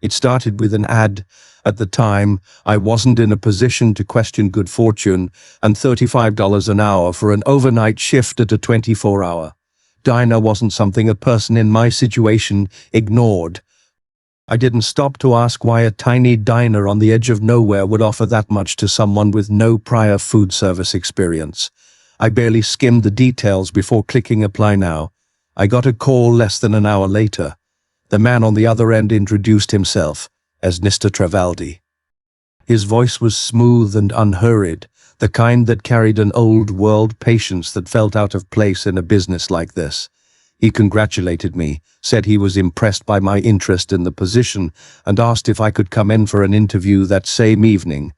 It started with an ad. At the time, I wasn't in a position to question good fortune, and $35 an hour for an overnight shift at a 24-hour diner wasn't something a person in my situation ignored. I didn't stop to ask why a tiny diner on the edge of nowhere would offer that much to someone with no prior food service experience. I barely skimmed the details before clicking apply now. I got a call less than an hour later. The man on the other end introduced himself as Mr. Trevaldi. His voice was smooth and unhurried, the kind that carried an old-world patience that felt out of place in a business like this. He congratulated me, said he was impressed by my interest in the position, and asked if I could come in for an interview that same evening.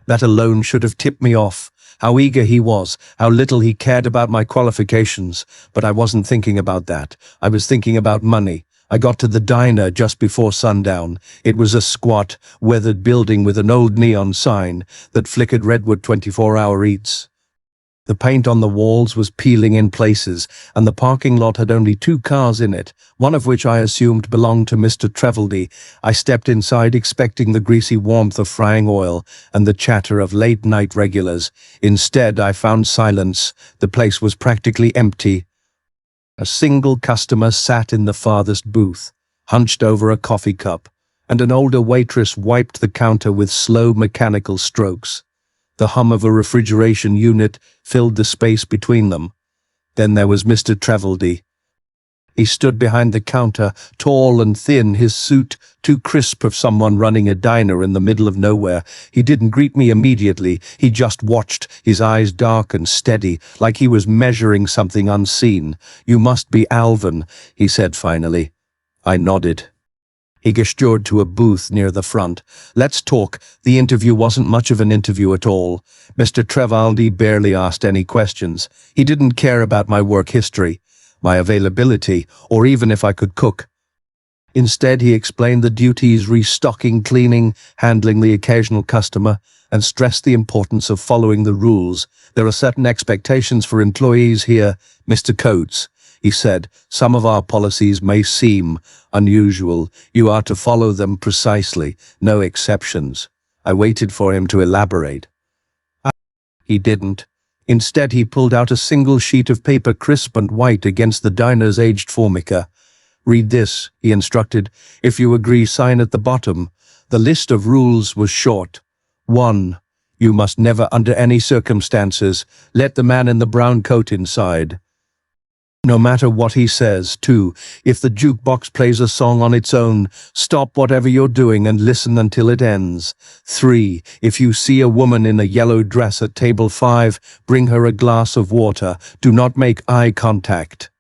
That alone should have tipped me off. How eager he was, how little he cared about my qualifications. But I wasn't thinking about that. I was thinking about money. I got to the diner just before sundown. It was a squat, weathered building with an old neon sign that flickered redwood 24-hour eats. The paint on the walls was peeling in places, and the parking lot had only 2 cars in it, one of which I assumed belonged to Mr. Trevaldi. I stepped inside expecting the greasy warmth of frying oil and the chatter of late-night regulars. Instead, I found silence. The place was practically empty. A single customer sat in the farthest booth, hunched over a coffee cup, and an older waitress wiped the counter with slow mechanical strokes. The hum of a refrigeration unit filled the space between them. Then there was Mr. Trevaldi. He stood behind the counter, tall and thin, his suit too crisp of someone running a diner in the middle of nowhere. He didn't greet me immediately. He just watched, his eyes dark and steady, like he was measuring something unseen. "You must be Alvin," he said finally. I nodded. He gestured to a booth near the front. "Let's talk." The interview wasn't much of an interview at all. Mr. Trevaldi barely asked any questions. He didn't care about my work history, my availability, or even if I could cook. Instead, he explained the duties: restocking, cleaning, handling the occasional customer, and stressed the importance of following the rules. "There are certain expectations for employees here, Mr. Coates," he said. "Some of our policies may seem unusual. You are to follow them precisely, no exceptions." I waited for him to elaborate. He didn't. Instead, he pulled out a single sheet of paper, crisp and white against the diner's aged formica. "Read this," he instructed. "If you agree, sign at the bottom." The list of rules was short. 1. You must never, under any circumstances, let the man in the brown coat inside, no matter what he says. 2. If the jukebox plays a song on its own, stop whatever you're doing and listen until it ends. 3. If you see a woman in a yellow dress at table 5, bring her a glass of water. Do not make eye contact.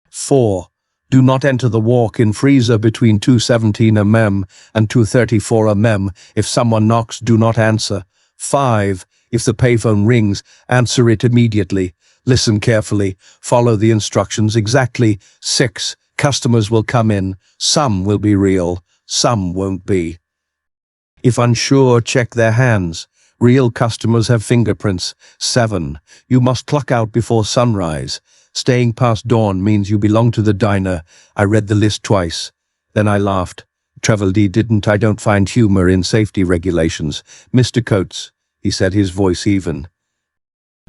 4. Do not enter the walk-in freezer between 2:17 am and 2:34 am. If someone knocks, do not answer. 5. If the payphone rings, answer it immediately. Listen carefully. Follow the instructions exactly. 6. Customers will come in. Some will be real. Some won't be. If unsure, check their hands. Real customers have fingerprints. 7. You must clock out before sunrise. Staying past dawn means you belong to the diner. I read the list twice. Then I laughed. Trevaldi didn't. I don't find humor in safety regulations. "Mr. Coates," he said, his voice even.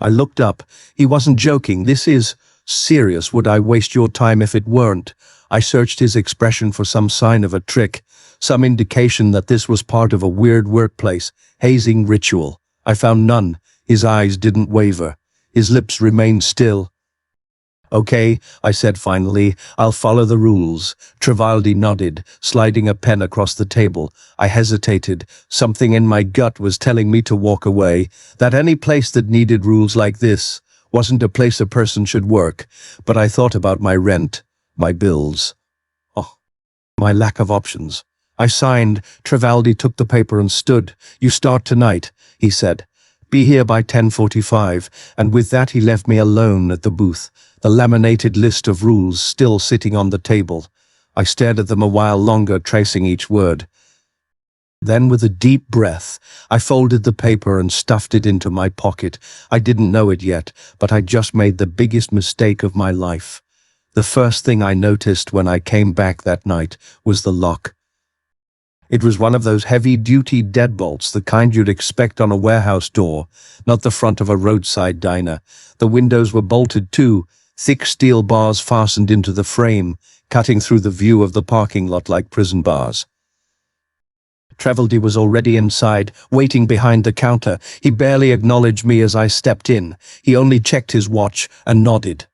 I looked up. He wasn't joking. "This is serious. Would I waste your time if it weren't?" I searched his expression for some sign of a trick, some indication that this was part of a weird workplace hazing ritual. I found none. His eyes didn't waver. His lips remained still. "Okay," I said finally, "I'll follow the rules." Trevaldi nodded, sliding a pen across the table. I hesitated. Something in my gut was telling me to walk away, that any place that needed rules like this wasn't a place a person should work. But I thought about my rent, my bills, my lack of options. I signed. Trevaldi took the paper and stood. "You start tonight," he said. "Be here by 10:45, and with that he left me alone at the booth, the laminated list of rules still sitting on the table. I stared at them a while longer, tracing each word. Then, with a deep breath, I folded the paper and stuffed it into my pocket. I didn't know it yet, but I'd just made the biggest mistake of my life. The first thing I noticed when I came back that night was the lock. It was one of those heavy-duty deadbolts, the kind you'd expect on a warehouse door, not the front of a roadside diner. The windows were bolted too, thick steel bars fastened into the frame, cutting through the view of the parking lot like prison bars. Treveldy was already inside, waiting behind the counter. He barely acknowledged me as I stepped in. He only checked his watch and nodded.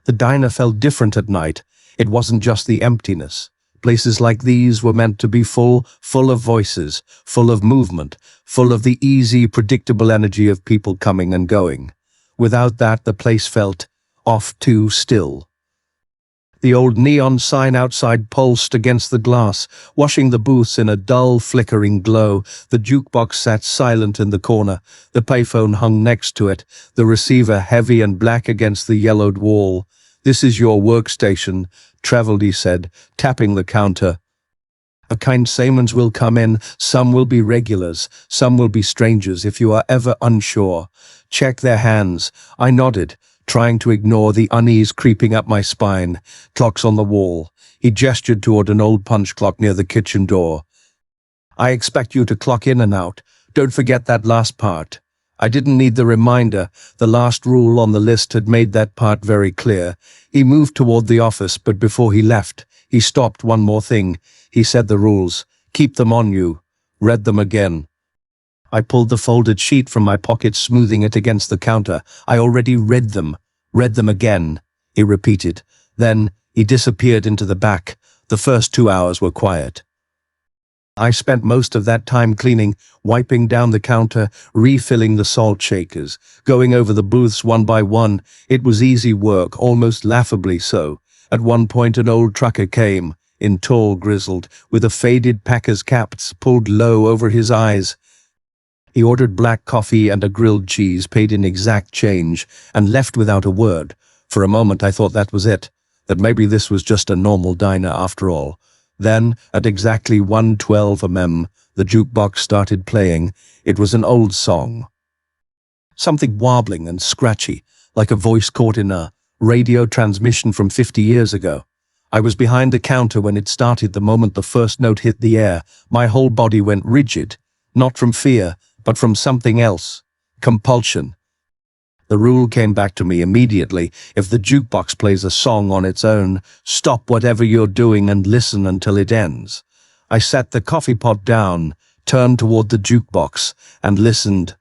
The diner felt different at night. It wasn't just the emptiness. Places like these were meant to be full of voices, full of movement, full of the easy, predictable energy of people coming and going. Without that, the place felt off too still. The old neon sign outside pulsed against the glass, washing the booths in a dull, flickering glow. The jukebox sat silent in the corner. The payphone hung next to it, the receiver heavy and black against the yellowed wall. "This is your workstation," Treveldy said, tapping the counter. "A kind Simons will come in. Some will be regulars, some will be strangers. If you are ever unsure, check their hands." I nodded, trying to ignore the unease creeping up my spine. "Clocks on the wall." He gestured toward an old punch clock near the kitchen door. "I expect you to clock in and out. Don't forget that last part." I didn't need the reminder. The last rule on the list had made that part very clear. He moved toward the office, but before he left, he stopped. "One more thing." He said the rules. "Keep them on you." Read them again. I pulled the folded sheet from my pocket, smoothing it against the counter. "I already read them." "Read them again," he repeated. Then he disappeared into the back. The first 2 hours were quiet. I spent most of that time cleaning, wiping down the counter, refilling the salt shakers, going over the booths one by one. It was easy work, almost laughably so. At one point an old trucker came, in tall, grizzled, with a faded packer's cap pulled low over his eyes. He ordered black coffee and a grilled cheese, paid in exact change, and left without a word. For a moment I thought that was it, that maybe this was just a normal diner after all. Then, at exactly 1:12 am, the jukebox started playing. It was an old song. Something wobbling and scratchy, like a voice caught in a radio transmission from 50 years ago. I was behind the counter when it started. The moment the first note hit the air, my whole body went rigid, not from fear, but from something else. Compulsion. The rule came back to me immediately. If the jukebox plays a song on its own, stop whatever you're doing and listen until it ends. I set the coffee pot down, turned toward the jukebox, and listened.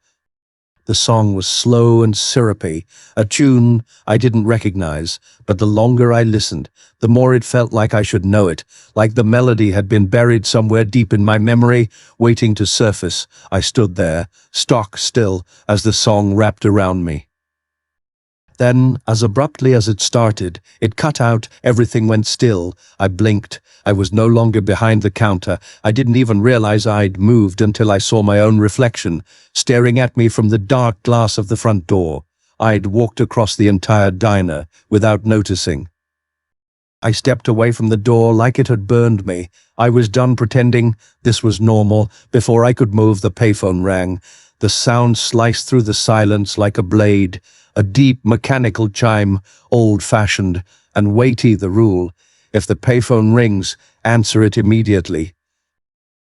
The song was slow and syrupy, a tune I didn't recognize, but the longer I listened, the more it felt like I should know it, like the melody had been buried somewhere deep in my memory, waiting to surface. I stood there, stock still, as the song wrapped around me. Then, as abruptly as it started, it cut out. Everything went still. I blinked. I was no longer behind the counter. I didn't even realize I'd moved until I saw my own reflection, staring at me from the dark glass of the front door. I'd walked across the entire diner without noticing. I stepped away from the door like it had burned me. I was done pretending this was normal. Before I could move, the payphone rang. The sound sliced through the silence like a blade. A deep, mechanical chime, old-fashioned and weighty. The rule: if the payphone rings, answer it immediately.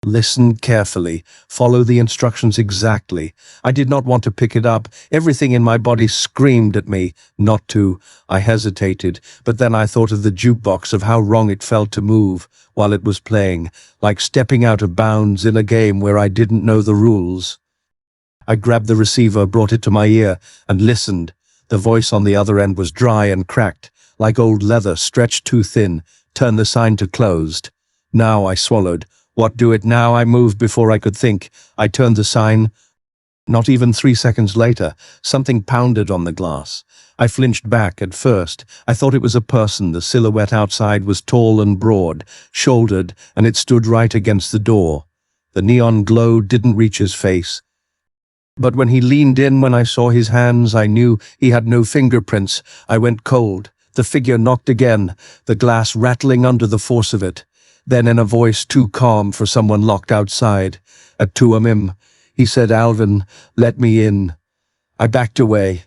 Listen carefully, follow the instructions exactly. I did not want to pick it up. Everything in my body screamed at me not to. I hesitated, but then I thought of the jukebox, of how wrong it felt to move while it was playing, like stepping out of bounds in a game where I didn't know the rules. I grabbed the receiver, brought it to my ear, and listened. The voice on the other end was dry and cracked, like old leather stretched too thin. "Turn the sign to closed." Now I swallowed. What, do it now? I moved before I could think. I turned the sign. Not even 3 seconds later, something pounded on the glass. I flinched back. At first, I thought it was a person. The silhouette outside was tall and broad-shouldered, and it stood right against the door. The neon glow didn't reach his face. But when he leaned in, when I saw his hands, I knew he had no fingerprints. I went cold. The figure knocked again, the glass rattling under the force of it. Then, in a voice too calm for someone locked outside, "At 2 am, he said, "Alvin, let me in." I backed away.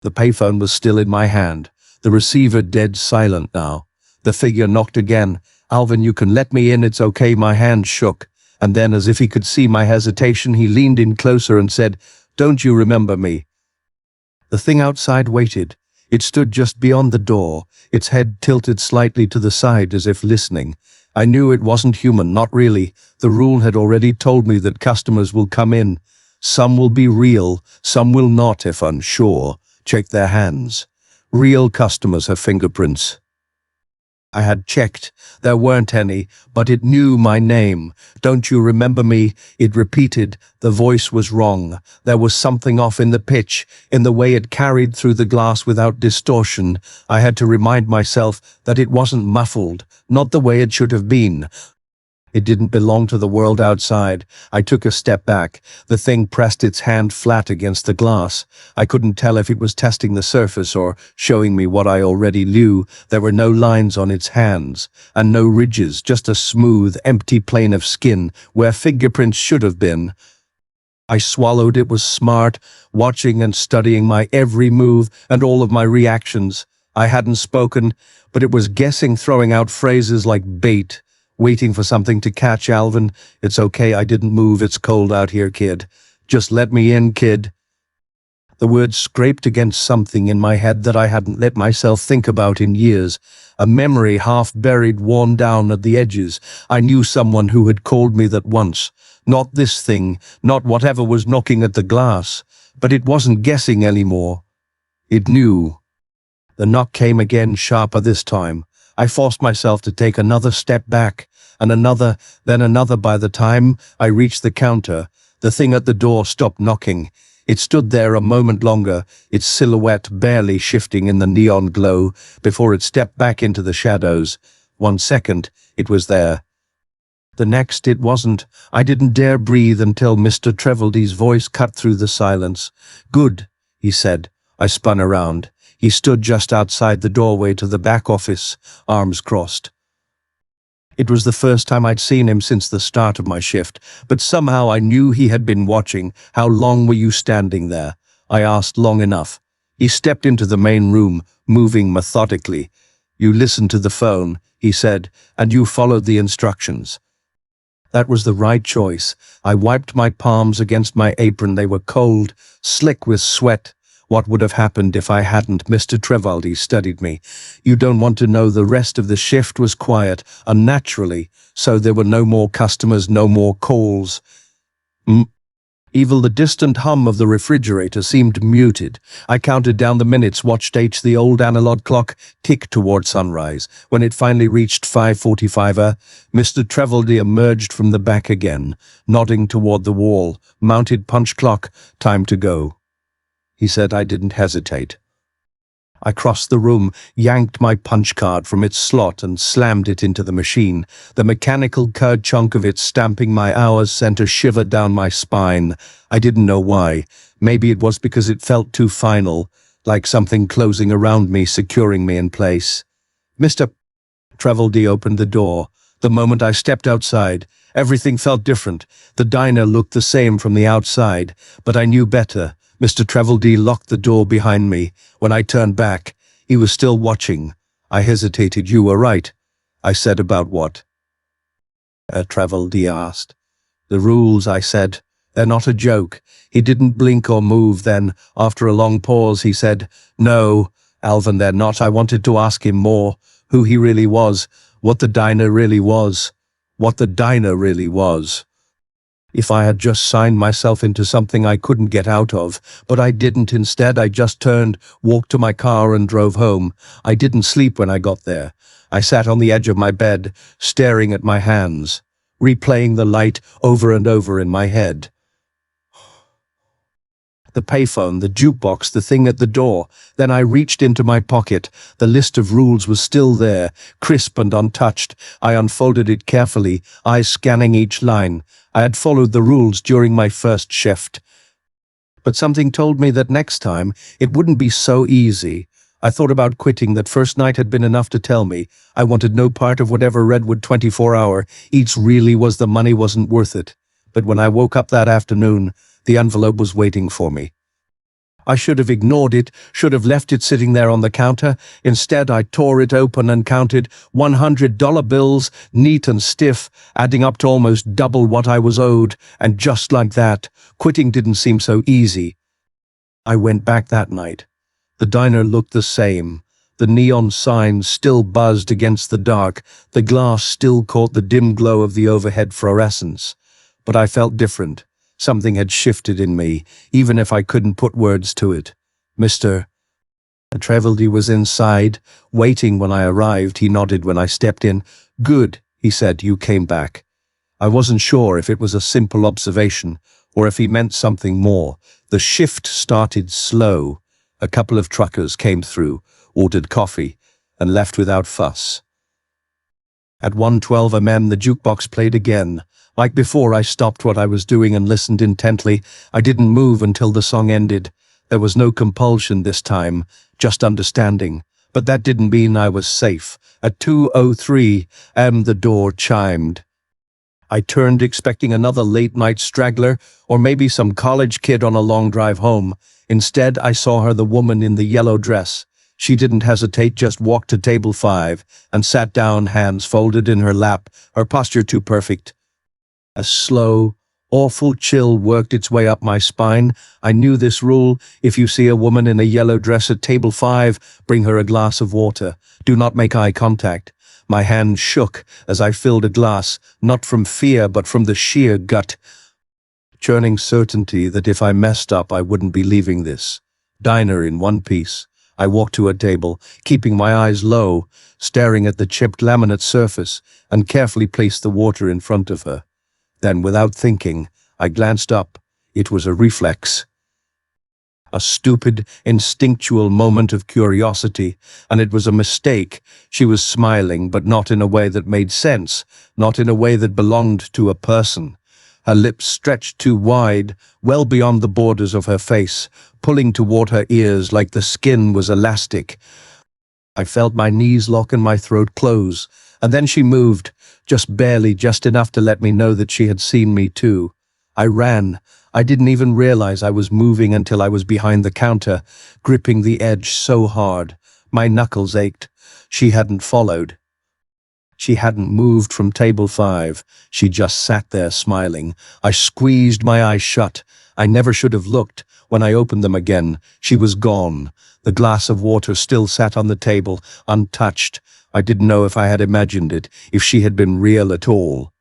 The payphone was still in my hand, the receiver dead silent now. The figure knocked again. "Alvin, you can let me in, it's okay." My hand shook, and then, as if he could see my hesitation, he leaned in closer and said, "Don't you remember me?" The thing outside waited. It stood just beyond the door, its head tilted slightly to the side as if listening. I knew it wasn't human, not really. The rule had already told me that customers will come in. Some will be real, some will not if unsure. Check their hands. Real customers have fingerprints. I had checked. There weren't any, but it knew my name. "Don't you remember me?" It repeated. The voice was wrong. There was something off in the pitch, in the way it carried through the glass without distortion. I had to remind myself that it wasn't muffled, not the way it should have been. It didn't belong to the world outside. I took a step back. The thing pressed its hand flat against the glass. I couldn't tell if it was testing the surface or showing me what I already knew. There were no lines on its hands, and no ridges, just a smooth, empty plane of skin where fingerprints should have been. I swallowed. It was smart, watching and studying my every move and all of my reactions. I hadn't spoken, but it was guessing, throwing out phrases like bait. Waiting for something to catch. "Alvin, it's okay, I didn't move, it's cold out here, kid. Just let me in, kid." The words scraped against something in my head that I hadn't let myself think about in years. A memory half buried, worn down at the edges. I knew someone who had called me that once. Not this thing, not whatever was knocking at the glass. But it wasn't guessing anymore. It knew. The knock came again, sharper this time. I forced myself to take another step back, and another, then another. By the time I reached the counter, the thing at the door stopped knocking. It stood there a moment longer, its silhouette barely shifting in the neon glow, before it stepped back into the shadows. 1 second, it was there. The next, it wasn't. I didn't dare breathe until Mr. Treveldy's voice cut through the silence. "Good," he said. I spun around. He stood just outside the doorway to the back office, arms crossed. It was the first time I'd seen him since the start of my shift, but somehow I knew he had been watching. "How long were you standing there?" I asked. "Long enough." He stepped into the main room, moving methodically. "You listened to the phone," he said, "and you followed the instructions." That was the right choice. I wiped my palms against my apron. They were cold, slick with sweat. What would have happened if I hadn't? Mr. Treveldy studied me. You don't want to know. The rest of the shift was quiet, unnaturally, so there were no more customers, no more calls. Even the distant hum of the refrigerator seemed muted. I counted down the minutes, watched the old analog clock tick toward sunrise. When it finally reached 5:45, Mr. Treveldy emerged from the back again, nodding toward the wall. "Mounted punch clock, time to go," he said. I didn't hesitate. I crossed the room, yanked my punch card from its slot and slammed it into the machine. The mechanical curd chunk of it stamping my hours sent a shiver down my spine. I didn't know why. Maybe it was because it felt too final, like something closing around me, securing me in place. Mr. Treveldy opened the door. The moment I stepped outside, everything felt different. The diner looked the same from the outside, but I knew better. Mr. Treveldy locked the door behind me. When I turned back, he was still watching. I hesitated. "You were right," I said. "About what?" Treveldy asked. "The rules," I said. "They're not a joke." He didn't blink or move. Then, after a long pause, he said, "No, Alvin, they're not." I wanted to ask him more, who he really was, what the diner really was, what the diner really was. If I had just signed myself into something I couldn't get out of, but I didn't. Instead, I just turned, walked to my car and drove home. I didn't sleep when I got there. I sat on the edge of my bed, staring at my hands, replaying the light over and over in my head. The payphone, the jukebox, the thing at the door. Then I reached into my pocket. The list of rules was still there, crisp and untouched. I unfolded it carefully, eyes scanning each line. I had followed the rules during my first shift. But something told me that next time, it wouldn't be so easy. I thought about quitting. That first night had been enough to tell me I wanted no part of whatever Redwood 24-hour eats really was. The money wasn't worth it. But when I woke up that afternoon, the envelope was waiting for me. I should have ignored it, should have left it sitting there on the counter. Instead, I tore it open and counted $100 bills, neat and stiff, adding up to almost double what I was owed. And just like that, quitting didn't seem so easy. I went back that night. The diner looked the same. The neon signs still buzzed against the dark. The glass still caught the dim glow of the overhead fluorescence. But I felt different. Something had shifted in me, even if I couldn't put words to it. Mr. Treveldy was inside, waiting when I arrived. He nodded when I stepped in. "Good," he said, "you came back." I wasn't sure if it was a simple observation, or if he meant something more. The shift started slow. A couple of truckers came through, ordered coffee, and left without fuss. At 1:12 a.m. the jukebox played again. Like before, I stopped what I was doing and listened intently. I didn't move until the song ended. There was no compulsion this time, just understanding. But that didn't mean I was safe. At 2:03 a.m. the door chimed. I turned, expecting another late-night straggler, or maybe some college kid on a long drive home. Instead, I saw her, the woman in the yellow dress. She didn't hesitate, just walked to table 5 and sat down, hands folded in her lap, her posture too perfect. A slow, awful chill worked its way up my spine. I knew this rule: if you see a woman in a yellow dress at table 5, bring her a glass of water. Do not make eye contact. My hand shook as I filled a glass, not from fear but from the sheer gut, churning certainty that if I messed up I wouldn't be leaving this diner in one piece. I walked to a table, keeping my eyes low, staring at the chipped laminate surface, and carefully placed the water in front of her. Then, without thinking, I glanced up. It was a reflex. A stupid, instinctual moment of curiosity, and it was a mistake. She was smiling, but not in a way that made sense, not in a way that belonged to a person. Her lips stretched too wide, well beyond the borders of her face, pulling toward her ears like the skin was elastic. I felt my knees lock and my throat close, and then she moved, just barely, just enough to let me know that she had seen me too. I ran. I didn't even realize I was moving until I was behind the counter, gripping the edge so hard. My knuckles ached. She hadn't followed. She hadn't moved from table 5. She just sat there smiling. I squeezed my eyes shut. I never should have looked. When I opened them again, she was gone. The glass of water still sat on the table, untouched. I didn't know if I had imagined it, if she had been real at all.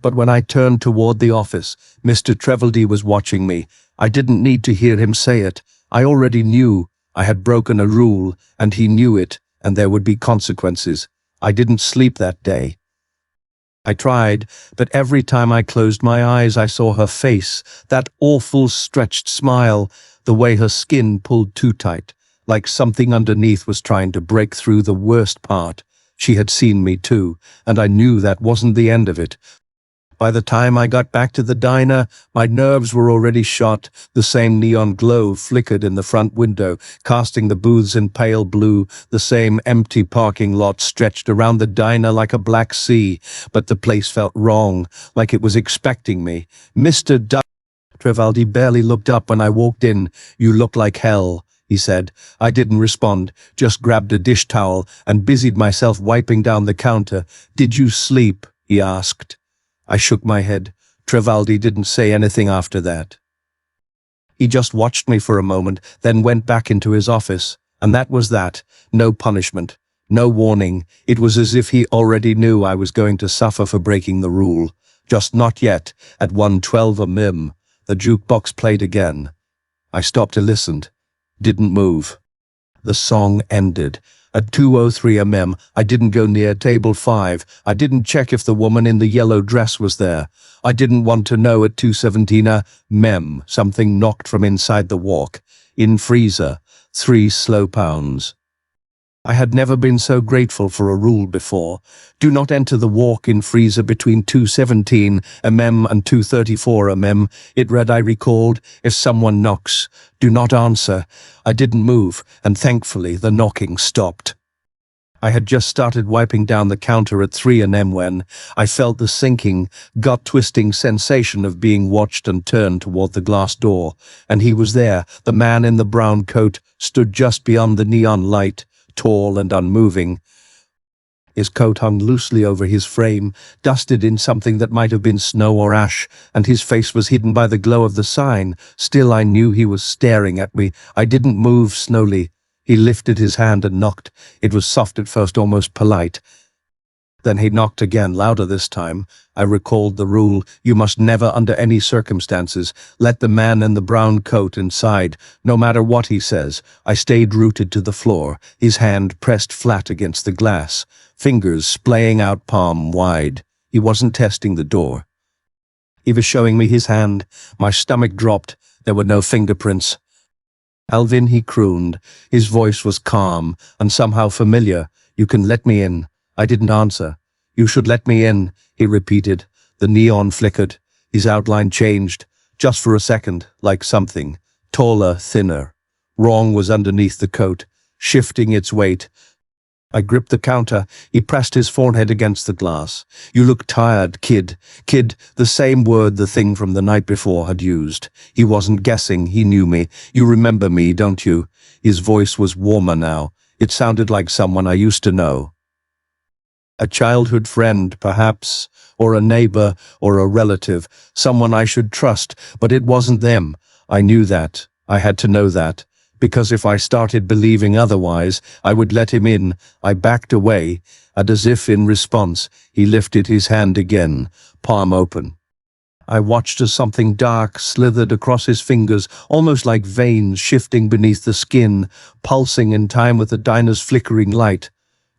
But when I turned toward the office, Mr. Treveldy was watching me. I didn't need to hear him say it. I already knew. I had broken a rule, and he knew it, and there would be consequences. I didn't sleep that day. I tried, but every time I closed my eyes, I saw her face, that awful stretched smile, the way her skin pulled too tight, like something underneath was trying to break through the worst part. She had seen me too, and I knew that wasn't the end of it. By the time I got back to the diner, my nerves were already shot. The same neon glow flickered in the front window, casting the booths in pale blue. The same empty parking lot stretched around the diner like a black sea. But the place felt wrong, like it was expecting me. Mr. Treveldy barely looked up when I walked in. "You look like hell," he said. I didn't respond, just grabbed a dish towel and busied myself wiping down the counter. "Did you sleep?" he asked. I shook my head. Treveldy didn't say anything after that. He just watched me for a moment, then went back into his office. And that was that. No punishment. No warning. It was as if he already knew I was going to suffer for breaking the rule. Just not yet. At 1:12 a.m., the jukebox played again. I stopped to listen. Didn't move. The song ended. At 2:03 a.m., I didn't go near table 5. I didn't check if the woman in the yellow dress was there. I didn't want to know. At 2:17 a.m., something knocked from inside the walk. In freezer, 3 slow pounds. I had never been so grateful for a rule before. Do not enter the walk-in freezer between 2:17 a.m. and 2:34 a.m. It read, I recalled, if someone knocks, do not answer. I didn't move, and thankfully the knocking stopped. I had just started wiping down the counter at 3 a.m. when I felt the sinking, gut-twisting sensation of being watched and turned toward the glass door, and he was there. The man in the brown coat stood just beyond the neon light, tall and unmoving. His coat hung loosely over his frame, dusted in something that might have been snow or ash, and his face was hidden by the glow of the sign. Still, I knew he was staring at me. I didn't move slowly. He lifted his hand and knocked. It was soft at first, almost polite. Then he knocked again, louder this time. I recalled the rule: you must never, under any circumstances, let the man in the brown coat inside, no matter what he says. I stayed rooted to the floor, his hand pressed flat against the glass, fingers splaying out palm wide. He wasn't testing the door. He was showing me his hand. My stomach dropped. There were no fingerprints. "Alvin," he crooned. His voice was calm and somehow familiar. "You can let me in." I didn't answer. "You should let me in," he repeated. The neon flickered. His outline changed, just for a second, like something. Taller, thinner. Wrong was underneath the coat, shifting its weight. I gripped the counter. He pressed his forehead against the glass. "You look tired, kid." Kid, the same word the thing from the night before had used. He wasn't guessing, he knew me. "You remember me, don't you?" His voice was warmer now. It sounded like someone I used to know. A childhood friend, perhaps, or a neighbor, or a relative, someone I should trust, but it wasn't them. I knew that. I had to know that. Because if I started believing otherwise, I would let him in. I backed away, and as if in response, he lifted his hand again, palm open. I watched as something dark slithered across his fingers, almost like veins shifting beneath the skin, pulsing in time with the diner's flickering light.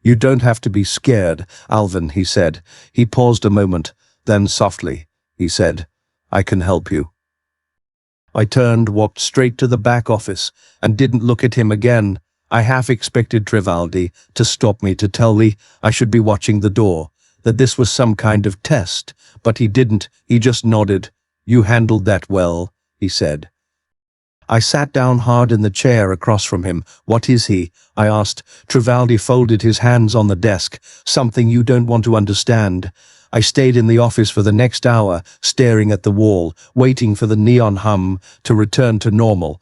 "You don't have to be scared, Alvin," he said. He paused a moment, then softly, he said, "I can help you." I turned, walked straight to the back office, and didn't look at him again. I half expected Trivaldi to stop me, to tell me I should be watching the door, that this was some kind of test, but he didn't. He just nodded. "You handled that well," he said. I sat down hard in the chair across from him. "What is he?" I asked. Trivaldi folded his hands on the desk. "Something you don't want to understand." I stayed in the office for the next hour, staring at the wall, waiting for the neon hum to return to normal.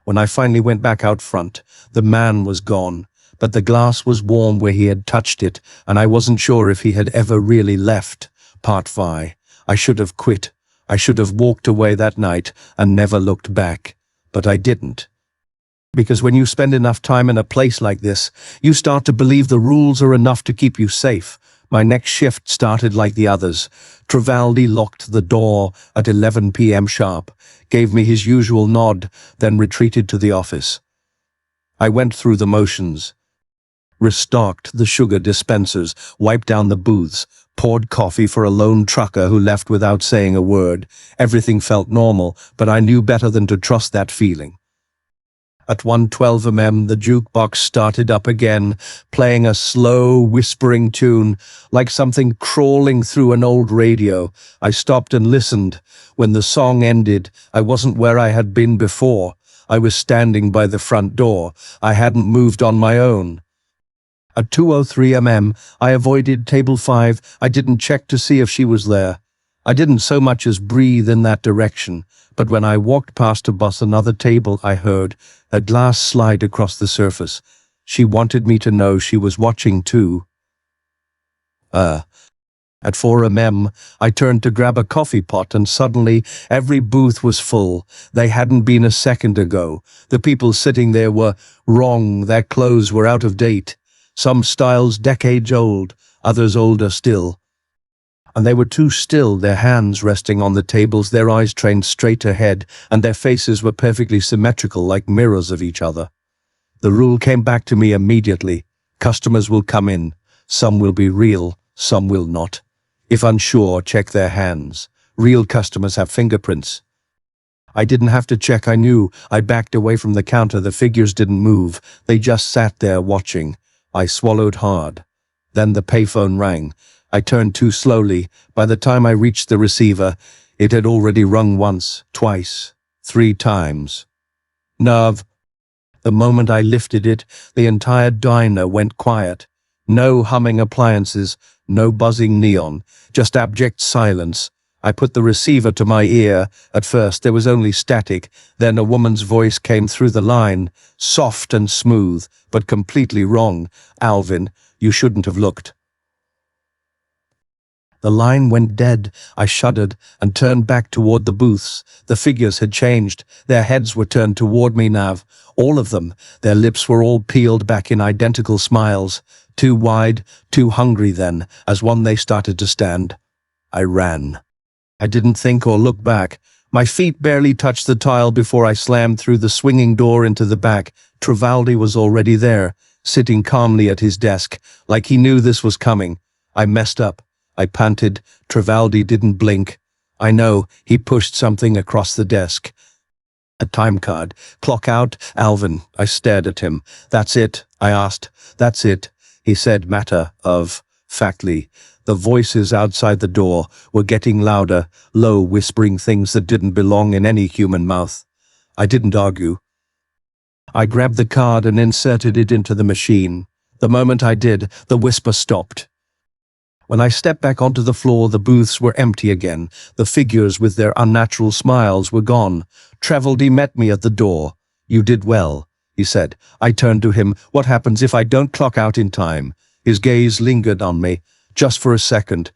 When I finally went back out front, the man was gone, but the glass was warm where he had touched it, and I wasn't sure if he had ever really left. Part 5. I should have quit. I should have walked away that night and never looked back. But I didn't. Because when you spend enough time in a place like this, you start to believe the rules are enough to keep you safe. My next shift started like the others. Trivaldi locked the door at 11 p.m. sharp, gave me his usual nod, then retreated to the office. I went through the motions. Restocked the sugar dispensers, wiped down the booths, poured coffee for a lone trucker who left without saying a word. Everything felt normal, but I knew better than to trust that feeling. At 1:12 a.m. the jukebox started up again, playing a slow, whispering tune, like something crawling through an old radio. I stopped and listened. When the song ended, I wasn't where I had been before. I was standing by the front door. I hadn't moved on my own. At 2:03 a.m., I avoided table 5. I didn't check to see if she was there. I didn't so much as breathe in that direction, but when I walked past to bus another table, I heard a glass slide across the surface. She wanted me to know she was watching too. At 4 a.m., I turned to grab a coffee pot, and suddenly every booth was full. They hadn't been a second ago. The people sitting there were wrong. Their clothes were out of date. Some styles decades old, others older still. And they were too still, their hands resting on the tables, their eyes trained straight ahead, and their faces were perfectly symmetrical, like mirrors of each other. The rule came back to me immediately. Customers will come in. Some will be real, some will not. If unsure, check their hands. Real customers have fingerprints. I didn't have to check, I knew. I backed away from the counter. The figures didn't move. They just sat there watching. I swallowed hard. Then the payphone rang. I turned too slowly. By the time I reached the receiver, it had already rung once, twice, 3 times. "Nerve." The moment I lifted it, the entire diner went quiet. No humming appliances, no buzzing neon, just abject silence. I put the receiver to my ear. At first there was only static, then a woman's voice came through the line, soft and smooth, but completely wrong. "Alvin, you shouldn't have looked." The line went dead. I shuddered and turned back toward the booths. The figures had changed. Their heads were turned toward me now. All of them. Their lips were all peeled back in identical smiles. Too wide, too hungry then. As one they started to stand. I ran. I didn't think or look back. My feet barely touched the tile before I slammed through the swinging door into the back. Travaldi was already there, sitting calmly at his desk, like he knew this was coming. I messed up. I panted. Travaldi didn't blink. I know, he pushed something across the desk. A time card. "Clock out, Alvin." I stared at him. "That's it?" I asked. "That's it," he said matter-of-factly. The voices outside the door were getting louder, low, whispering things that didn't belong in any human mouth. I didn't argue. I grabbed the card and inserted it into the machine. The moment I did, the whisper stopped. When I stepped back onto the floor, the booths were empty again. The figures with their unnatural smiles were gone. Travaldi met me at the door. "You did well," he said. I turned to him. "What happens if I don't clock out in time?" His gaze lingered on me, just for a second.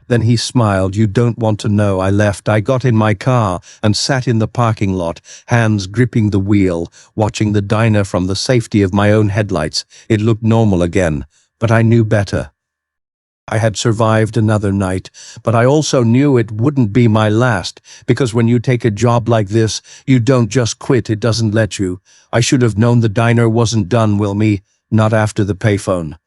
Then he smiled. "You don't want to know." I left. I got in my car and sat in the parking lot, hands gripping the wheel, watching the diner from the safety of my own headlights. It looked normal again, but I knew better. I had survived another night, but I also knew it wouldn't be my last, because when you take a job like this, you don't just quit, it doesn't let you. I should have known the diner wasn't done, Wilmy, not after the payphone.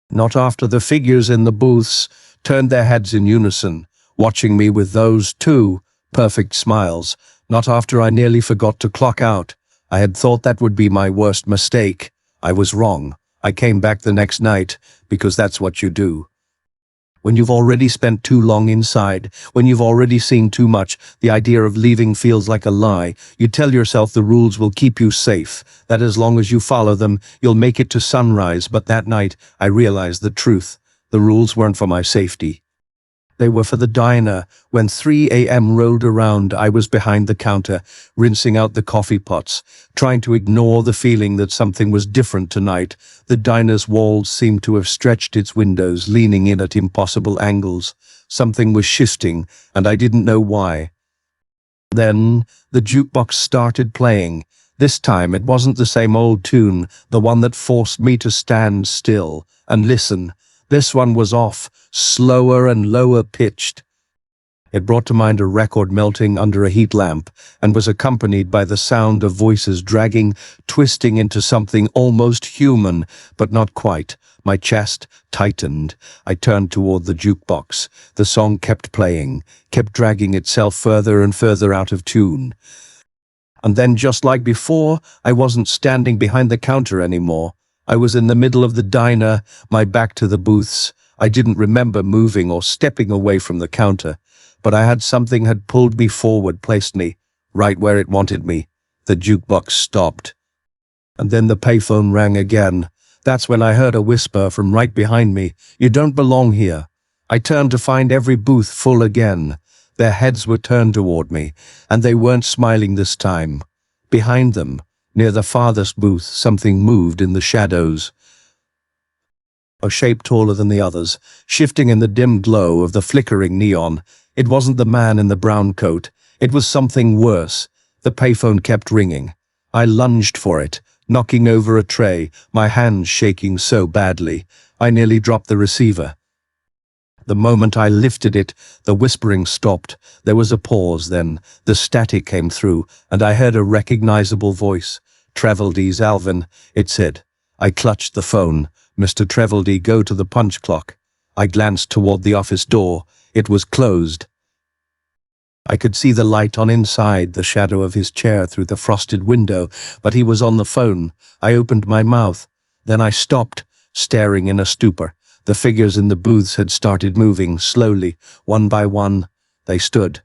Not after the figures in the booths turned their heads in unison, watching me with those two perfect smiles. Not after I nearly forgot to clock out. I had thought that would be my worst mistake. I was wrong. I came back the next night, because that's what you do. When you've already spent too long inside, when you've already seen too much, the idea of leaving feels like a lie. You tell yourself the rules will keep you safe, that as long as you follow them, you'll make it to sunrise. But that night, I realized the truth. The rules weren't for my safety. They were for the diner. When 3 a.m. rolled around, I was behind the counter, rinsing out the coffee pots, trying to ignore the feeling that something was different tonight. The diner's walls seemed to have stretched its windows, leaning in at impossible angles. Something was shifting, and I didn't know why. Then the jukebox started playing. This time it wasn't the same old tune, the one that forced me to stand still and listen. This one was off, slower and lower pitched. It brought to mind a record melting under a heat lamp and was accompanied by the sound of voices dragging, twisting into something almost human, but not quite. My chest tightened. I turned toward the jukebox. The song kept playing, kept dragging itself further and further out of tune. And then, just like before, I wasn't standing behind the counter anymore. I was in the middle of the diner, my back to the booths. I didn't remember moving or stepping away from the counter, but I had something had pulled me forward, placed me right where it wanted me. The jukebox stopped. And then the payphone rang again. That's when I heard a whisper from right behind me. "You don't belong here." I turned to find every booth full again. Their heads were turned toward me, and they weren't smiling this time. Behind them, near the farthest booth, something moved in the shadows. A shape taller than the others, shifting in the dim glow of the flickering neon. It wasn't the man in the brown coat. It was something worse. The payphone kept ringing. I lunged for it, knocking over a tray, my hands shaking so badly. I nearly dropped the receiver. The moment I lifted it, the whispering stopped. There was a pause, then the static came through, and I heard a recognizable voice. "Travaldi's Alvin," it said. I clutched the phone. "Mr. Travaldi, go to the punch clock." I glanced toward the office door. It was closed. I could see the light on inside, the shadow of his chair through the frosted window, but he was on the phone. I opened my mouth. Then I stopped, staring in a stupor. The figures in the booths had started moving slowly, one by one. They stood.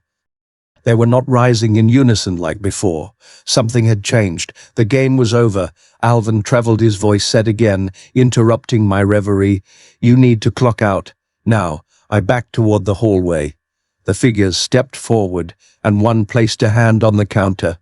They were not rising in unison like before. Something had changed. The game was over. Alvin Treveldy's voice said again, interrupting my reverie, "You need to clock out. Now." I backed toward the hallway. The figures stepped forward, and one placed a hand on the counter.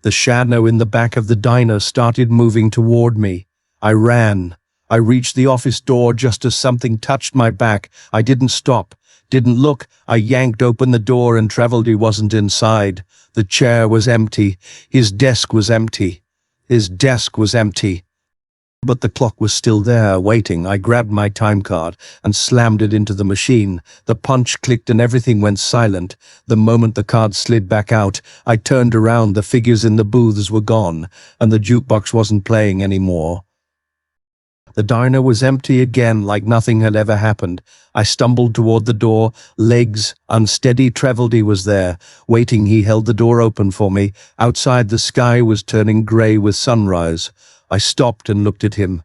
The shadow in the back of the diner started moving toward me. I ran. I reached the office door just as something touched my back. I didn't stop, didn't look. I yanked open the door and Treveldy wasn't inside. The chair was empty. His desk was empty. His desk was empty. But the clock was still there, waiting. I grabbed my time card and slammed it into the machine. The punch clicked and everything went silent. The moment the card slid back out, I turned around. The figures in the booths were gone, and the jukebox wasn't playing anymore. The diner was empty again, like nothing had ever happened. I stumbled toward the door, legs unsteady. Treveldy was there, waiting. He held the door open for me. Outside, the sky was turning grey with sunrise. I stopped and looked at him.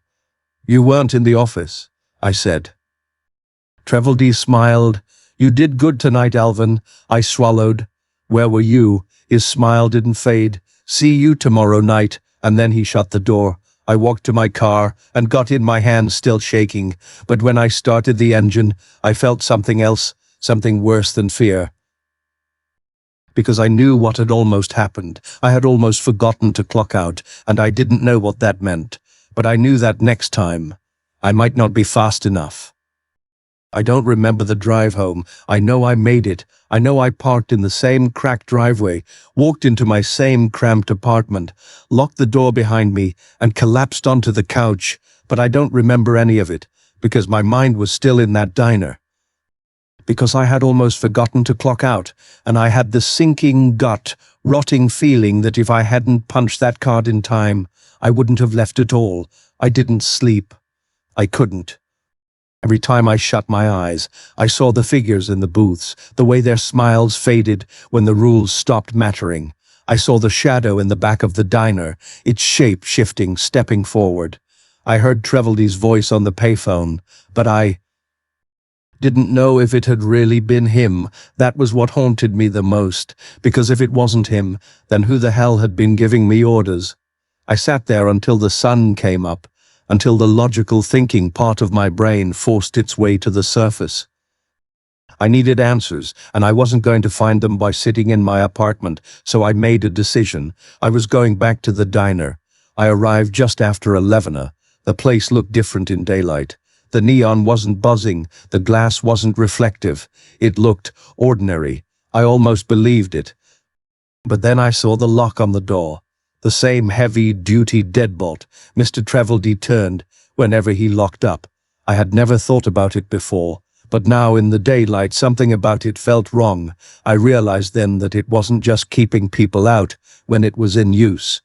"You weren't in the office," I said. Treveldy smiled. "You did good tonight, Alvin." I swallowed. "Where were you?" His smile didn't fade. "See you tomorrow night." And then he shut the door. I walked to my car and got in, my hands still shaking. But when I started the engine, I felt something else, something worse than fear. Because I knew what had almost happened. I had almost forgotten to clock out, and I didn't know what that meant. But I knew that next time, I might not be fast enough. I don't remember the drive home. I know I made it. I know I parked in the same cracked driveway, walked into my same cramped apartment, locked the door behind me, and collapsed onto the couch. But I don't remember any of it, because my mind was still in that diner. Because I had almost forgotten to clock out, and I had the sinking gut, rotting feeling that if I hadn't punched that card in time, I wouldn't have left at all. I didn't sleep. I couldn't. Every time I shut my eyes, I saw the figures in the booths, the way their smiles faded when the rules stopped mattering. I saw the shadow in the back of the diner, its shape shifting, stepping forward. I heard Treveldy's voice on the payphone, but I didn't know if it had really been him. That was what haunted me the most, because if it wasn't him, then who the hell had been giving me orders? I sat there until the sun came up, until the logical thinking part of my brain forced its way to the surface. I needed answers, and I wasn't going to find them by sitting in my apartment, so I made a decision. I was going back to the diner. I arrived just after 11. The place looked different in daylight. The neon wasn't buzzing, the glass wasn't reflective. It looked ordinary. I almost believed it. But then I saw the lock on the door. The same heavy-duty deadbolt. Mr. Treveldy turned whenever he locked up. I had never thought about it before, but now in the daylight something about it felt wrong. I realized then that it wasn't just keeping people out when it was in use.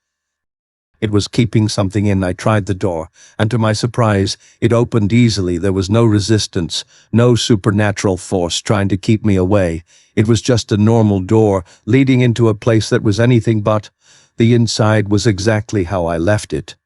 It was keeping something in. I tried the door, and to my surprise, it opened easily. There was no resistance, no supernatural force trying to keep me away. It was just a normal door leading into a place that was anything but. The inside was exactly how I left it.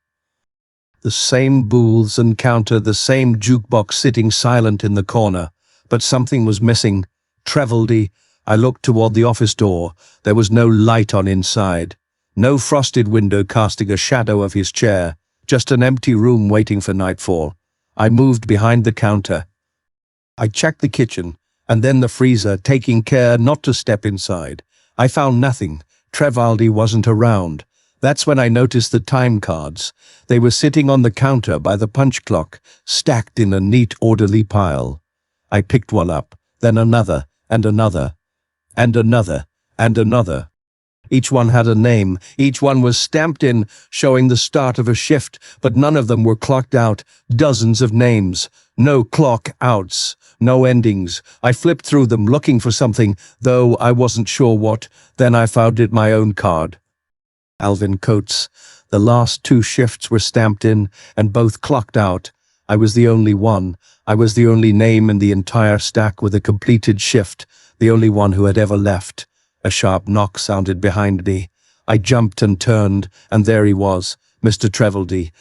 The same booths and counter, the same jukebox sitting silent in the corner. But something was missing. Treveldy. I looked toward the office door. There was no light on inside. No frosted window casting a shadow of his chair. Just an empty room waiting for nightfall. I moved behind the counter. I checked the kitchen, and then the freezer, taking care not to step inside. I found nothing. Treveldy wasn't around. That's when I noticed the time cards. They were sitting on the counter by the punch clock, stacked in a neat, orderly pile. I picked one up, then another, and another, and another, and another. Each one had a name. Each one was stamped in, showing the start of a shift, but none of them were clocked out. Dozens of names. No clock outs. No endings. I flipped through them looking for something, though I wasn't sure what. Then I found it, my own card. Alvin Coates. The last 2 shifts were stamped in, and both clocked out. I was the only one. I was the only name in the entire stack with a completed shift, the only one who had ever left. A sharp knock sounded behind me. I jumped and turned, and there he was, Mr. Treveldy.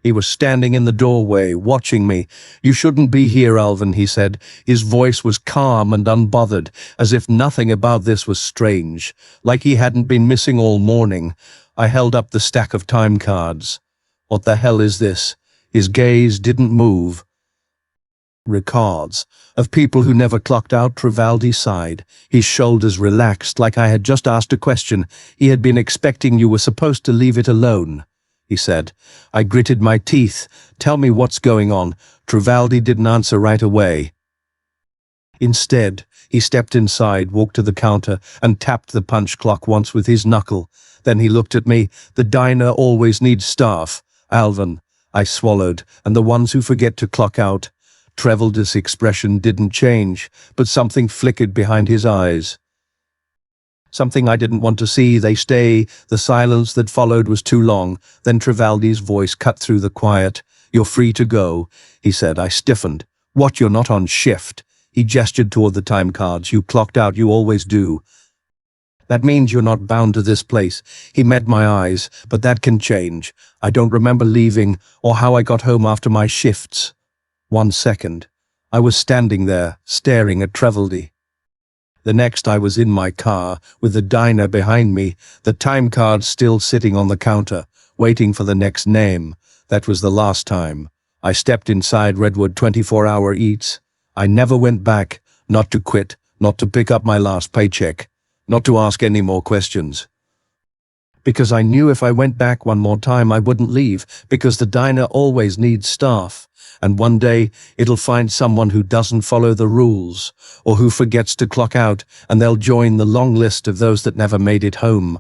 He was standing in the doorway, watching me. "You shouldn't be here, Alvin," he said. His voice was calm and unbothered, as if nothing about this was strange, like he hadn't been missing all morning. I held up the stack of time cards. "What the hell is this?" His gaze didn't move. "Records of people who never clocked out," Trivaldi sighed. His shoulders relaxed, like I had just asked a question he had been expecting. "You were supposed to leave it alone," he said. I gritted my teeth. "Tell me what's going on." Trivaldi didn't answer right away. Instead, he stepped inside, walked to the counter, and tapped the punch clock once with his knuckle. Then he looked at me. "The diner always needs staff, Alvin." I swallowed. "And the ones who forget to clock out." Trevelder's expression didn't change, but something flickered behind his eyes. Something I didn't want to see. "They stay." The silence that followed was too long. Then Trivaldi's voice cut through the quiet. "You're free to go," he said. I stiffened. "What, you're not on shift?" He gestured toward the time cards. "You clocked out, you always do. That means you're not bound to this place." He met my eyes. "But that can change. I don't remember leaving, or how I got home after my shifts." 1 second. I was standing there, staring at Treveldy. The next I was in my car, with the diner behind me, the time card still sitting on the counter, waiting for the next name. That was the last time. I stepped inside Redwood 24-hour Eats. I never went back, not to quit, not to pick up my last paycheck, not to ask any more questions. Because I knew if I went back one more time I wouldn't leave, because the diner always needs staff. And one day, it'll find someone who doesn't follow the rules, or who forgets to clock out, and they'll join the long list of those that never made it home.